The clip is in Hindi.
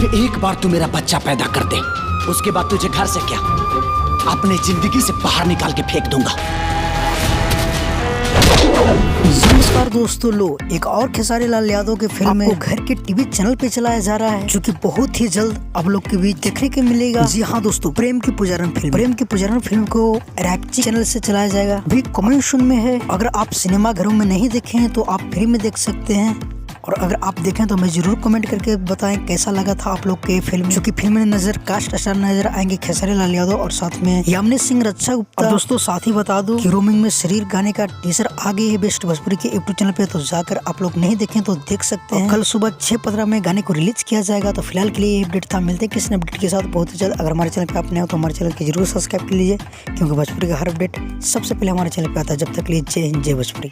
सिर्फ एक बार तू मेरा बच्चा पैदा कर दे, उसके बाद तुझे घर से क्या अपने जिंदगी से बाहर निकाल के फेंक दूंगा। नमस्कार दोस्तों, लो एक और खेसारी लाल यादव के फिल्म आपको घर के टीवी चैनल पे चलाया जा रहा है, जो कि बहुत ही जल्द आप लोग के बीच देखने को मिलेगा। जी हाँ दोस्तों, प्रेम की पुजारन फिल्म को रैपची चैनल से चलाया जाएगा। भी कमेंट जोन में है। अगर आप सिनेमा घरों में नहीं देखे हैं तो आप फ्री में देख सकते हैं, और अगर आप देखें तो हमें जरूर कमेंट करके बताएं कैसा लगा था आप लोग के फिल्म। जो कि फिल्म में नजर कास्ट स्टार नजर आएंगे खेसारी लाल यादव और साथ में यामिनी सिंह, रक्षा गुप्ता। और दोस्तों साथ ही बता दूं कि रोमिंग में शरीर गाने का टीजर आ गई है बेस्ट भोजपुरी के यूट्यूब चैनल पे, तो जाकर आप लोग नहीं देखें तो देख सकते हैं। कल सुबह 6:15 में गाने को रिलीज किया जाएगा। तो फिलहाल के लिए ये अपडेट था, मिलते हैं किसी अपडेट के साथ बहुत ही जल्द। अगर हमारे चैनल पे आप नए हो तो हमारे चैनल को जरूर सब्सक्राइब कर लीजिए, क्योंकि भोजपुरी का हर अपडेट सबसे पहले हमारे चैनल पे आता है। जब तक के लिए जय हिंद, जय भोजपुरी।